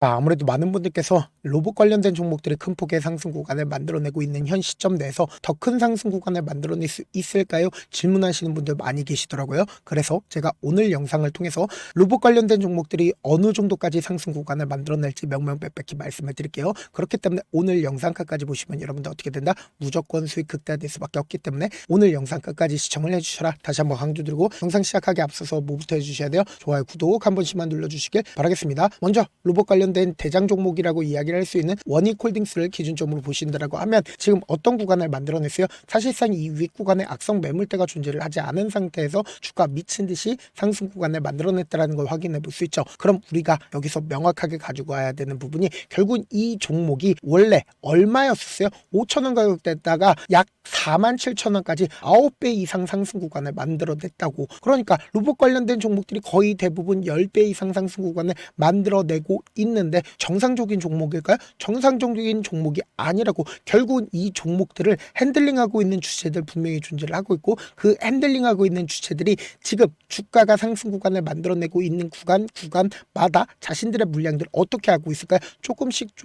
아무래도 많은 분들께서 로봇 관련된 종목들이 큰 폭의 상승 구간을 만들어내고 있는 현 시점 내에서 더 큰 상승 구간을 만들어낼 수 있을까요? 질문하시는 분들 많이 계시더라고요. 그래서 제가 오늘 영상을 통해서 로봇 관련된 종목들이 어느 정도까지 상승 구간을 만들어낼지 명명백백히 말씀을 드릴게요. 그렇기 때문에 오늘 영상 끝까지 보시면 여러분들 어떻게 된다? 무조건 수익 극대화될 수밖에 없기 때문에 오늘 영상 끝까지 시청을 해주셔라. 다시 한번 강조드리고 영상 시작하기 앞서서 뭐부터 해주셔야 돼요? 좋아요, 구독 한 번씩만 눌러주시길 바라겠습니다. 먼저 로봇 관련된 대장 종목이라고 이야기를 할 수 있는 원익홀딩스를 기준점으로 보신다라고 하면 지금 어떤 구간을 만들어냈어요? 사실상 이 윗 구간에 악성 매물대가 존재를 하지 않은 상태에서 주가 미친 듯이 상승 구간을 만들어냈다는 걸 확인해 볼 수 있죠. 그럼 우리가 여기서 명확하게 가지고 와야 되는 부분이 결국 이 종목이 원래 얼마였었어요? 5,000원 가격대다가 약 47,000원까지 9배 이상 상승 구간을 만들어냈다고. 그러니까 로봇 관련된 종목들이 거의 대부분 10배 이상 상승 구간을 만들어내고 있는데 정상적인 종목일까요? 정상적인 종목이 아니라고. 결국 이 종목들을 핸들링하고 있는 주체들 분명히 존재를 하고 있고, 그 핸들링하고 있는 주체들이 지금 주가가 상승 구간을 만들어내고 있는 구간마다 자신들의 물량들을 어떻게 하고 있을까요? 조금씩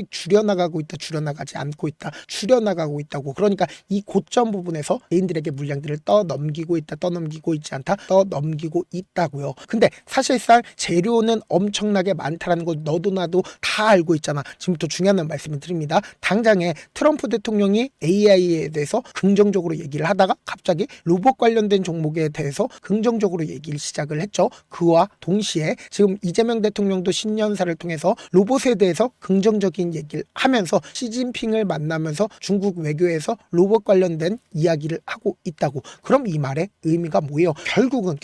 줄여나가고 있다, 줄여나가지 않고 있다, 줄여나가고 있다고. 그러니까 이 고점 부분에서 개인들에게 물량들을 떠넘기고 있다, 떠넘기고 있지 않다, 떠넘기고 있다고요. 근데 사실상 재료는 엄청나게 많다라는 걸 너도 나도 다 알고 있잖아. 지금부터 중요한 말씀을 드립니다. 당장에 트럼프 대통령이 AI에 대해서 긍정적으로 얘기를 하다가 갑자기 로봇 관련된 종목에 대해서 긍정적으로 얘기를 시작을 했죠. 그와 동시에 지금 이재명 대통령도 신년사를 통해서 로봇에 대해서 긍정적인 얘기를 하면서 시진핑을 만나면서 중국 외교에서 로봇 관련된 이야기를 하고 있다고. 그럼 이 말의 의미가 뭐예요? 결국은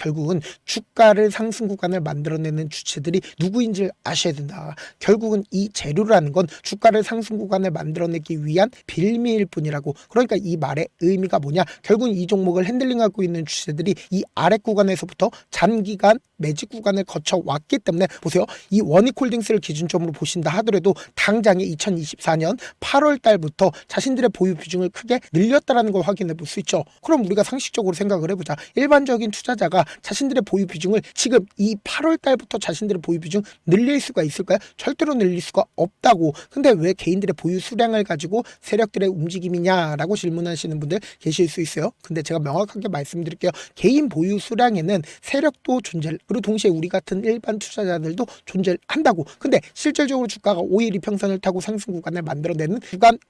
주가를 상승 구간을 만들어내는 주체들이 누구인지를 아셔야 된다. 결국은 이 재료라는 건 주가를 상승 구간을 만들어내기 위한 빌미일 뿐이라고. 그러니까 이 말의 의미가 뭐냐? 결국은 이 종목을 핸들링하고 있는 주체들이 이 아래 구간에서부터 장기간 매직 구간을 거쳐 왔기 때문에 보세요. 이 원익홀딩스를 기준점으로 보신다 하더라도 당장에 2024년 8월 달부터 자신들의 보유 비중을 크게 늘렸다라는 걸 확인해 볼 수 있죠. 그럼 우리가 상식적으로 생각을 해보자. 일반적인 투자자가 자신들의 보유 비중을 지금 이 8월 달부터 자신들의 보유 비중 늘릴 수가 있을까요? 절대로 늘릴 수가 없다고. 근데 왜 개인들의 보유 수량을 가지고 세력들의 움직임이냐라고 질문하시는 분들 계실 수 있어요. 근데 제가 명확하게 말씀드릴게요. 개인 보유 수량에는 세력도 존재를, 그리고 동시에 우리 같은 일반 투자자들도 존재를 한다고. 근데 실질적으로 주가가 5일 이평선을 타고 상승 구간을 만들어내는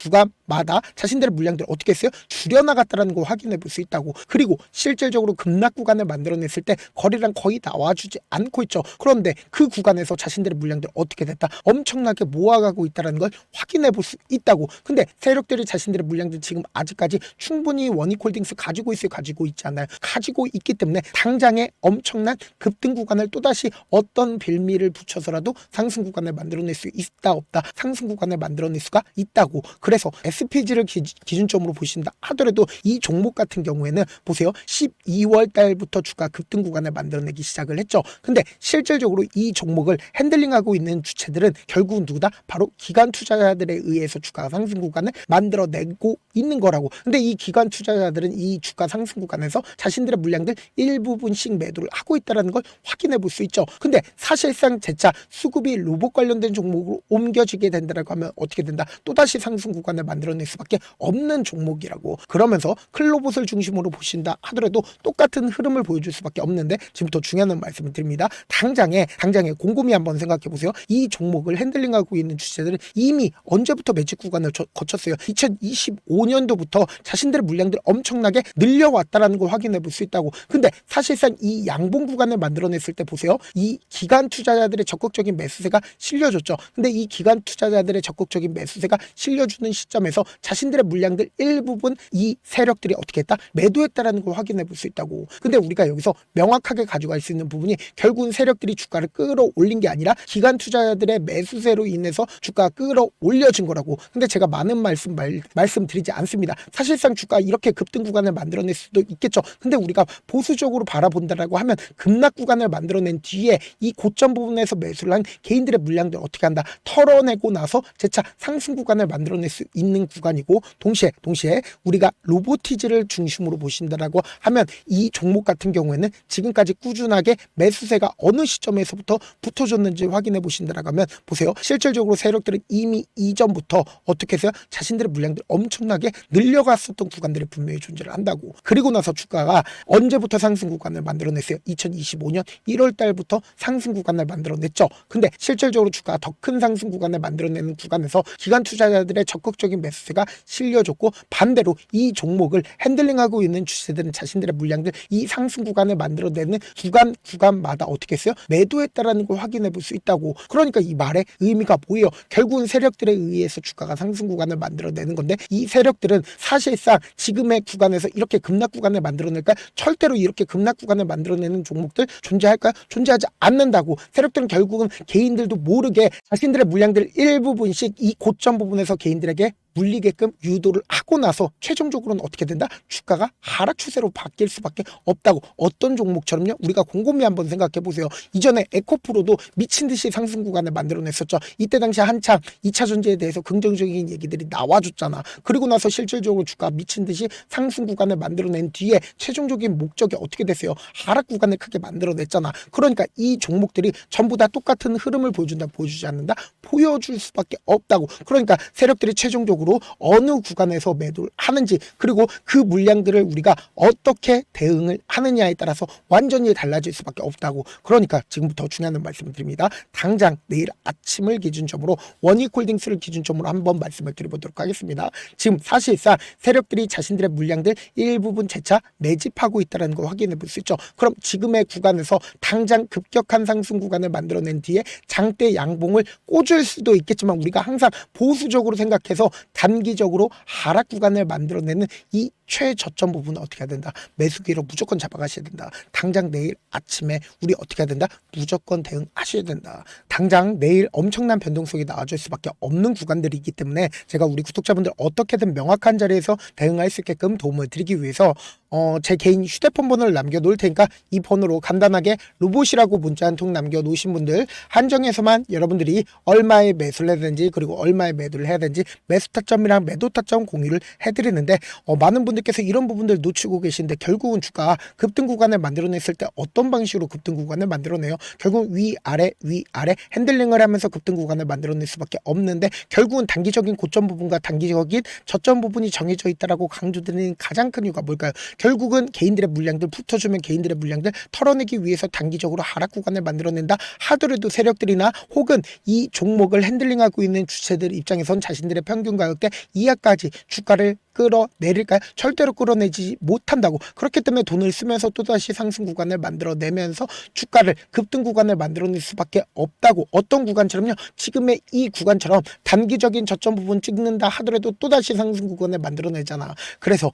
구간마다 자신들의 물량들을 어떻게 했어요? 줄여나갔다는 걸 확인해 볼 수 있다고. 그리고 실질적으로 급락 구간을 만들어냈을 때 거래량 거의 나와주지 않고 있죠. 그런데 그 구간에서 자신들의 물량들 어떻게 됐다? 엄청나게 모아가고 있다는 걸 확인해 볼 수 있다고. 근데 세력들이 자신들의 물량들 지금 아직까지 충분히 원익홀딩스 가지고 있어요? 가지고 있지 않나요? 가지고 있기 때문에 당장에 엄청난 급등 구간을 또다시 어떤 빌미를 붙여서라도 상승 구간을 만들어낼 수 있다 없다? 상승 구간을 만들어낼 수가 있다고. 그래서 SPG를 기준점으로 보신다 하더라도 이 종목 같은 경우에는 보세요. 12월 달부터 주가 급등 구간을 만들어내기 시작을 했죠. 근데 실질적으로 이 종목을 핸들링하고 있는 주체들은 결국 누구다? 바로 기관 투자자들에 의해서 주가 상승 구간을 만들어내고 있는 거라고. 근데 이 기관 투자자들은 이 주가 상승 구간에서 자신들의 물량들 일부분씩 매도를 하고 있다는 걸 확인해 볼 수 있죠. 근데 사실상 재차 수급이 로봇 관련된 종목으로 옮겨지게 된다고 하면 어떻게 된다? 또다시 상승 구간을 만들어낼 수밖에 없는 종목이라고. 그러면서 클로봇을 중심으로 보신다 하더라도 똑같은 흐름을 보여줄 수밖에 없는데 지금부터 중요한 말씀을 드립니다. 당장에 곰곰이 한번 생각해 보세요. 이 종목을 핸들링하고 있는 주체들은 이미 언제부터 매직 구간을 거쳤어요? 2025년도부터 자신들의 물량들 엄청나게 늘려왔다라는 걸 확인해 볼 수 있다고. 근데 사실상 이 양봉 구간을 만들어냈을 때 보세요. 이 기관 투자자들의 적극적인 매수세가 실려줬죠. 근데 이 기관 투자자들의 적극적인 매수세가 실려주는 시점에서 자신들의 물량들 일부분 이 세력들이 어떻게 했다? 매도했다라는 걸 확인해 볼 수 있다고. 근데 우리가 여기서 명확하게 가져갈 수 있는 부분이 결국은 세력들이 주가를 끌어올린 게 아니라 기관 투자자들의 매수세로 인해서 주가가 끌어올려진 거라고. 근데 제가 많은 말씀드리지 않습니다. 사실상 주가 이렇게 급등 구간을 만들어낼 수도 있겠죠. 근데 우리가 보수적으로 바라본다라고 하면 급락 구간을 만들어낸 뒤에 이 고점 부분에서 매수를 한 개인들의 물량들 어떻게 한다? 털어내고 나서 재차 상승 구간을 만들어낼 수 있는 구간이고, 동시에 우리가 로보티즈를 중심으로 보신다라고 하면 이 종목 같은 경우에는 지금까지 꾸준하게 매수세가 어느 시점에서부터 붙어줬는지 확인해 보신다라고 된다라고 하면 보세요. 실질적으로 세력들은 이미 이전부터 어떻게 해서요? 자신들의 물량들 엄청나게 늘려갔었던 구간들이 분명히 존재를 한다고. 그리고 나서 주가가 언제부터 상승 구간을 만들어냈어요? 2025년 1월 달부터 상승 구간을 만들어냈죠. 근데 실질적으로 주가가 더 큰 상승 구간을 만들어내는 구간에서 기관 투자자들의 적극적인 매수세가 실려줬고, 반대로 이 종목을 핸들링하고 있는 주체들은 자신들의 물량들 이 상승 구간을 만들어내는 구간마다 어떻게 했어요? 매도했다라는 걸 확인해 볼 수 있다고. 그러니까 이 말의 의미가 뭐예요? 결국은 세력들에 의해서 주가가 상승 구간을 만들어내는 건데, 이 세력들은 사실상 지금의 구간에서 이렇게 급락 구간을 만들어낼까요? 절대로 이렇게 급락 구간을 만들어내는 종목들 존재할까요? 존재하지 않는다고. 세력들은 결국은 개인들도 모르게 자신들의 물량들 일부분씩 이 고점 부분에서 개인들에게 물리게끔 유도를 하고 나서 최종적으로는 어떻게 된다? 주가가 하락 추세로 바뀔 수밖에 없다고. 어떤 종목처럼요? 우리가 곰곰이 한번 생각해 보세요. 이전에 에코프로도 미친 듯이 상승 구간을 만들어냈었죠. 이때 당시 한창 2차 전지에 대해서 긍정적인 얘기들이 나와줬잖아. 그리고 나서 실질적으로 주가가 미친 듯이 상승 구간을 만들어낸 뒤에 최종적인 목적이 어떻게 됐어요? 하락 구간을 크게 만들어냈잖아. 그러니까 이 종목들이 전부 다 똑같은 흐름을 보여준다, 보여주지 않는다? 보여줄 수밖에 없다고. 그러니까 세력들이 최종적으로 어느 구간에서 매도를 하는지, 그리고 그 물량들을 우리가 어떻게 대응을 하느냐에 따라서 완전히 달라질 수밖에 없다고. 그러니까 지금부터 중요한 말씀을 드립니다. 당장 내일 아침을 기준점으로 원익홀딩스를 기준점으로 한번 말씀을 드려보도록 하겠습니다. 지금 사실상 세력들이 자신들의 물량들 일부분 재차 매집하고 있다는 걸 확인해 볼 수 있죠. 그럼 지금의 구간에서 당장 급격한 상승 구간을 만들어낸 뒤에 장대 양봉을 꽂을 수도 있겠지만, 우리가 항상 보수적으로 생각해서 단기적으로 하락 구간을 만들어내는 이 최저점 부분은 어떻게 해야 된다? 매수기로 무조건 잡아가셔야 된다. 당장 내일 아침에 우리 어떻게 해야 된다? 무조건 대응하셔야 된다. 당장 내일 엄청난 변동성이 나와줄 수밖에 없는 구간들이기 때문에 제가 우리 구독자분들 어떻게든 명확한 자리에서 대응할 수 있게끔 도움을 드리기 위해서 제 개인 휴대폰 번호를 남겨놓을 테니까 이 번호로 간단하게 로봇이라고 문자 한 통 남겨놓으신 분들 한정해서만 여러분들이 얼마에 매수를 해야 되는지, 그리고 얼마에 매도를 해야 되는지 매수 타점이랑 매도 타점 공유를 해드리는데, 많은 분들께서 이런 부분들 놓치고 계신데, 결국은 주가 급등 구간을 만들어냈을 때 어떤 방식으로 급등 구간을 만들어내요? 결국 위아래 핸들링을 하면서 급등 구간을 만들어낼 수밖에 없는데, 결국은 단기적인 고점 부분과 단기적인 저점 부분이 정해져 있다라고 강조드리는 가장 큰 이유가 뭘까요? 결국은 개인들의 물량들 붙어주면 개인들의 물량들 털어내기 위해서 단기적으로 하락 구간을 만들어낸다 하더라도, 세력들이나 혹은 이 종목을 핸들링하고 있는 주체들 입장에선 자신들의 평균 가격대 이하까지 주가를 끌어내릴까요? 절대로 끌어내지 못한다고. 그렇기 때문에 돈을 쓰면서 또다시 상승 구간을 만들어내면서 주가를 급등 구간을 만들어낼 수밖에 없다고. 어떤 구간처럼요? 지금의 이 구간처럼 단기적인 저점 부분 찍는다 하더라도 또다시 상승 구간을 만들어내잖아. 그래서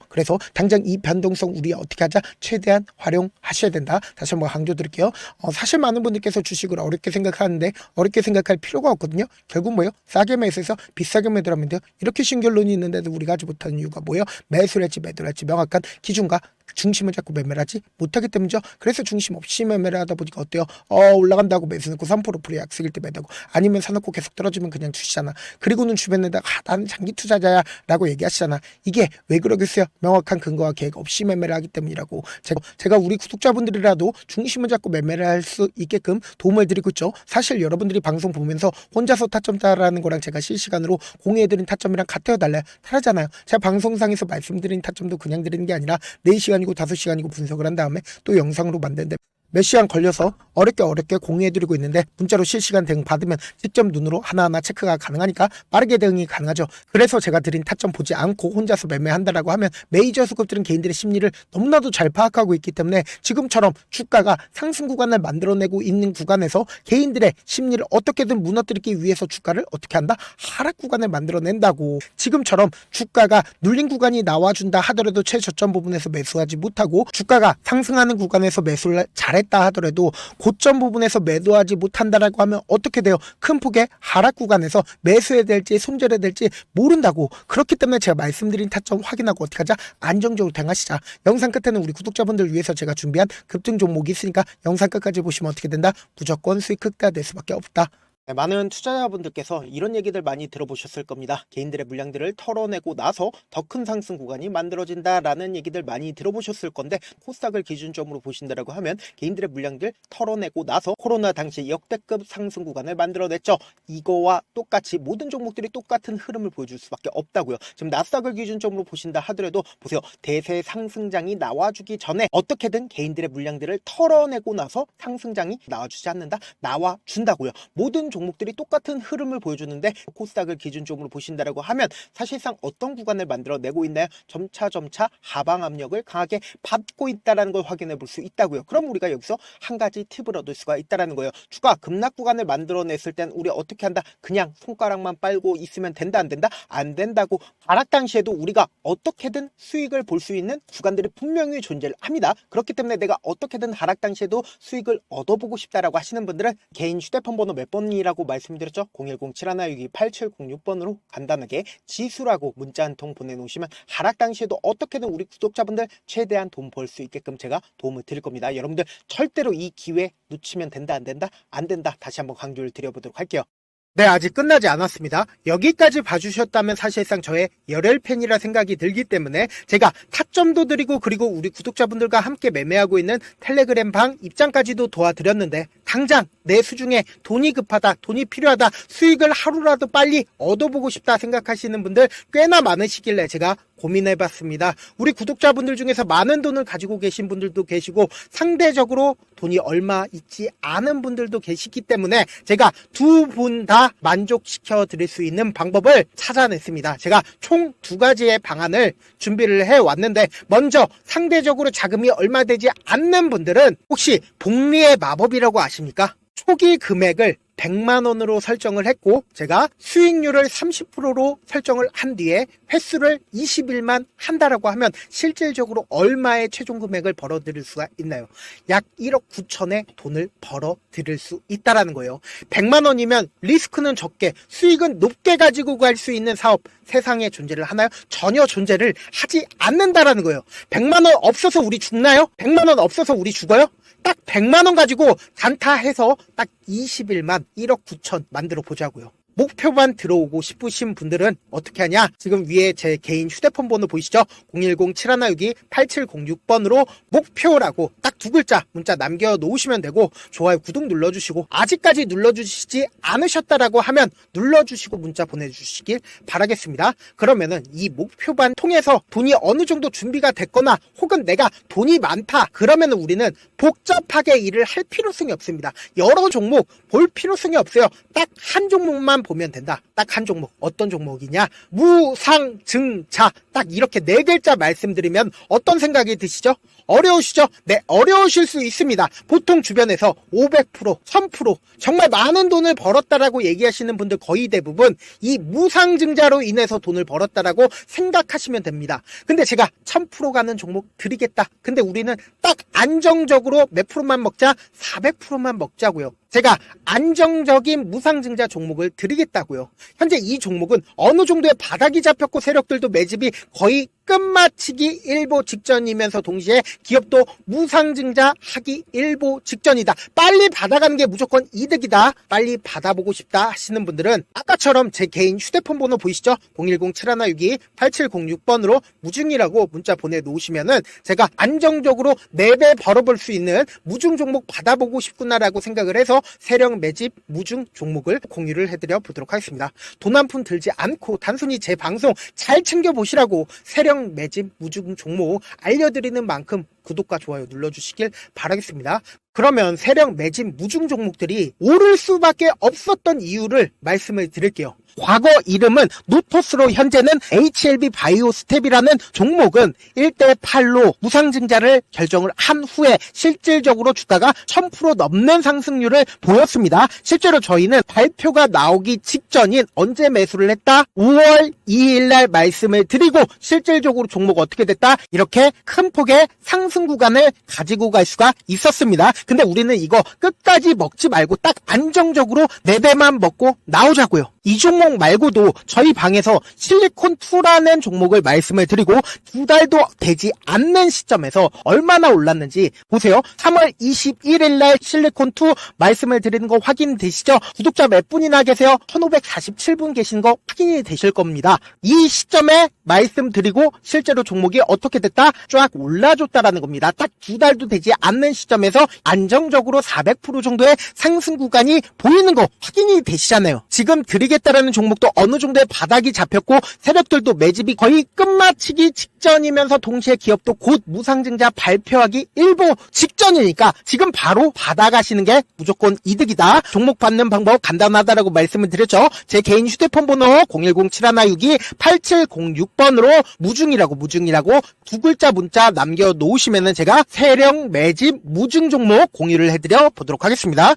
당장 이 변동성 우리 어떻게 하자? 최대한 활용하셔야 된다. 다시 한번 강조드릴게요. 사실 많은 분들께서 주식을 어렵게 생각하는데 어렵게 생각할 필요가 없거든요. 결국 뭐예요? 싸게 매수해서 비싸게 매도하면 돼요. 이렇게 신결론이 있는데도 우리가 하지 못하는 이유가 뭐예요? 매수를 할지 매도를 할지 명확한 기준과 중심을 잡고 매매를 하지 못하기 때문이죠. 그래서 중심 없이 매매를 하다 보니까 어때요? 올라간다고 매수 넣고 3% 프리 약속일 때 매도하고, 아니면 사놓고 계속 떨어지면 그냥 주시잖아. 그리고는 주변에다가 나는 장기 투자자야 라고 얘기하시잖아. 이게 왜 그러겠어요? 명확한 근거와 계획 없이 매매를 하기 때문이라고. 제가 우리 구독자분들이라도 중심을 잡고 매매를 할 수 있게끔 도움을 드리고 있죠. 사실 여러분들이 방송 보면서 혼자서 타점 따라하는 거랑 제가 실시간으로 공유해드린 타점이랑 같아요, 달라요? 다르잖아요. 제가 방송상에서 말씀드린 타점도 그냥 드리는 게 아니라 4시간이고 5시간이고 분석을 한 다음에 또 영상으로 만드는데 몇 시간 걸려서 어렵게 공유해드리고 있는데, 문자로 실시간 대응 받으면 직접 눈으로 하나하나 체크가 가능하니까 빠르게 대응이 가능하죠. 그래서 제가 드린 타점 보지 않고 혼자서 매매한다라고 하면 메이저 수급들은 개인들의 심리를 너무나도 잘 파악하고 있기 때문에 지금처럼 주가가 상승 구간을 만들어내고 있는 구간에서 개인들의 심리를 어떻게든 무너뜨리기 위해서 주가를 어떻게 한다? 하락 구간을 만들어낸다고. 지금처럼 주가가 눌린 구간이 나와준다 하더라도 최저점 부분에서 매수하지 못하고, 주가가 상승하는 구간에서 매수를 잘했다 하더라도 고점 부분에서 매도하지 못한다라고 하면 어떻게 돼요? 큰 폭의 하락 구간에서 매수해야 될지 손절해야 될지 모른다고. 그렇기 때문에 제가 말씀드린 타점 확인하고 어떻게 하자? 안정적으로 대응하시자. 영상 끝에는 우리 구독자분들 위해서 제가 준비한 급등 종목이 있으니까 영상 끝까지 보시면 어떻게 된다? 무조건 수익 극대화될 수밖에 없다. 네, 많은 투자자분들께서 이런 얘기들 많이 들어보셨을 겁니다. 개인들의 물량들을 털어내고 나서 더 큰 상승 구간이 만들어진다라는 얘기들 많이 들어보셨을 건데, 코스닥을 기준점으로 보신다라고 하면 개인들의 물량들 털어내고 나서 코로나 당시 역대급 상승 구간을 만들어냈죠. 이거와 똑같이 모든 종목들이 똑같은 흐름을 보여줄 수밖에 없다고요. 지금 나스닥을 기준점으로 보신다 하더라도 보세요. 대세 상승장이 나와주기 전에 어떻게든 개인들의 물량들을 털어내고 나서 상승장이 나와주지 않는다? 나와준다고요. 모든 종목들이 똑같은 흐름을 보여주는데, 코스닥을 기준점으로 보신다라고 하면 사실상 어떤 구간을 만들어내고 있나요? 점차 하방 압력을 강하게 받고 있다는 걸 확인해 볼 수 있다고요. 그럼 우리가 여기서 한 가지 팁을 얻을 수가 있다는 거예요. 주가 급락 구간을 만들어냈을 땐 우리 어떻게 한다? 그냥 손가락만 빨고 있으면 된다, 안 된다? 안 된다고. 하락 당시에도 우리가 어떻게든 수익을 볼 수 있는 구간들이 분명히 존재를 합니다. 그렇기 때문에 내가 어떻게든 하락 당시에도 수익을 얻어보고 싶다라고 하시는 분들은 개인 휴대폰 번호 몇 번이라고 말씀드렸죠? 010-7162-8706번으로 간단하게 지수라고 문자 한 통 보내놓으시면 하락 당시에도 어떻게든 우리 구독자분들 최대한 돈 벌 수 있게끔 제가 도움을 드릴 겁니다. 여러분들 절대로 이 기회 놓치면 된다, 안 된다? 안 된다. 다시 한번 강조를 드려보도록 할게요. 네, 아직 끝나지 않았습니다. 여기까지 봐주셨다면 사실상 저의 열혈 팬이라 생각이 들기 때문에 제가 타점도 드리고, 그리고 우리 구독자분들과 함께 매매하고 있는 텔레그램 방 입장까지도 도와드렸는데, 당장 내 수중에 돈이 급하다, 돈이 필요하다, 수익을 하루라도 빨리 얻어보고 싶다 생각하시는 분들 꽤나 많으시길래 제가 고민해봤습니다. 우리 구독자분들 중에서 많은 돈을 가지고 계신 분들도 계시고, 상대적으로 돈이 얼마 있지 않은 분들도 계시기 때문에 제가 두 분 다 만족시켜 드릴 수 있는 방법을 찾아냈습니다. 제가 총 두 가지의 방안을 준비를 해왔는데, 먼저 상대적으로 자금이 얼마 되지 않는 분들은 혹시 복리의 마법이라고 아십니까? 초기 금액을 100만원으로 설정을 했고, 제가 수익률을 30%로 설정을 한 뒤에 횟수를 20일만 한다라고 하면 실질적으로 얼마의 최종 금액을 벌어들일 수가 있나요? 약 1억 9천의 돈을 벌어들일 수 있다라는 거예요. 100만원이면 리스크는 적게 수익은 높게 가지고 갈 수 있는 사업, 세상에 존재를 하나요? 전혀 존재를 하지 않는다라는 거예요. 100만원 없어서 우리 죽나요? 100만원 없어서 우리 죽어요? 딱 100만원 가지고 단타해서 딱 20일만 1억 9천 만들어 보자고요. 목표만 들어오고 싶으신 분들은 어떻게 하냐? 지금 위에 제 개인 휴대폰 번호 보이시죠? 010-7162-8706번으로 목표라고 딱 두 글자 문자 남겨놓으시면 되고, 좋아요, 구독 눌러주시고, 아직까지 눌러주시지 않으셨다라고 하면 눌러주시고 문자 보내주시길 바라겠습니다. 그러면은 이 목표반 통해서 돈이 어느 정도 준비가 됐거나, 혹은 내가 돈이 많다 그러면은 우리는 복잡하게 일을 할 필요성이 없습니다. 여러 종목 볼 필요성이 없어요. 딱 한 종목만 보면 된다. 딱 한 종목. 어떤 종목이냐? 무상증자. 딱 이렇게 네 글자 말씀드리면 어떤 생각이 드시죠? 어려우시죠? 네, 어려우실 수 있습니다. 보통 주변에서 500%, 1000% 정말 많은 돈을 벌었다라고 얘기하시는 분들 거의 대부분 이 무상증자로 인해서 돈을 벌었다라고 생각하시면 됩니다. 근데 제가 1000% 가는 종목 드리겠다. 근데 우리는 딱 안정적으로 몇 프로만 먹자? 400%만 먹자고요. 제가 안정적인 무상증자 종목을 드리겠다고요. 현재 이 종목은 어느 정도의 바닥이 잡혔고 세력들도 매집이 거의 끝마치기 일보 직전이면서 동시에 기업도 무상증자 하기 일보 직전이다. 빨리 받아가는 게 무조건 이득이다. 빨리 받아보고 싶다 하시는 분들은 아까처럼 제 개인 휴대폰 번호 보이시죠? 010-7162-8706번으로 무중이라고 문자 보내놓으시면은 제가 안정적으로 4배 벌어볼 수 있는 무중 종목 받아보고 싶구나라고 생각을 해서 세력 매집 무중 종목을 공유를 해드려 보도록 하겠습니다. 돈 한 푼 들지 않고 단순히 제 방송 잘 챙겨보시라고 세력 매집 무중 종목 알려드리는 만큼 구독과 좋아요 눌러주시길 바라겠습니다. 그러면 세력 매집 무중 종목들이 오를 수밖에 없었던 이유를 말씀을 드릴게요. 과거 이름은 노토스로 현재는 HLB 바이오스텝이라는 종목은 1대8로 무상증자를 결정을 한 후에 실질적으로 주가가 1000% 넘는 상승률을 보였습니다. 실제로 저희는 발표가 나오기 직전인 언제 매수를 했다? 5월 2일 날 말씀을 드리고 실질적으로 종목 어떻게 됐다? 이렇게 큰 폭의 상승 구간을 가지고 갈 수가 있었습니다. 근데 우리는 이거 끝까지 먹지 말고 딱 안정적으로 4배만 먹고 나오자고요. 이 종목 말고도 저희 방에서 실리콘2라는 종목을 말씀을 드리고 2달도 되지 않는 시점에서 얼마나 올랐는지 보세요. 3월 21일 날 실리콘2 말씀을 드리는 거 확인되시죠? 구독자 몇 분이나 계세요? 1547분 계신 거 확인이 되실 겁니다. 이 시점에 말씀드리고 실제로 종목이 어떻게 됐다? 쫙 올라줬다라는 겁니다. 딱 2달도 되지 않는 시점에서 안정적으로 400% 정도의 상승 구간이 보이는 거 확인이 되시잖아요. 지금 드리겠다라는 종목도 어느 정도의 바닥이 잡혔고 세력들도 매집이 거의 끝마치기 직전이면서 동시에 기업도 곧 무상증자 발표하기 일보 직전이니까 지금 바로 받아가시는 게 무조건 이득이다. 종목 받는 방법 간단하다라고 말씀을 드렸죠. 제 개인 휴대폰 번호 010-7162-8706번으로 무중이라고 두 글자 문자 남겨놓으시면은 제가 세력 매집 무중 종목 공유를 해드려 보도록 하겠습니다.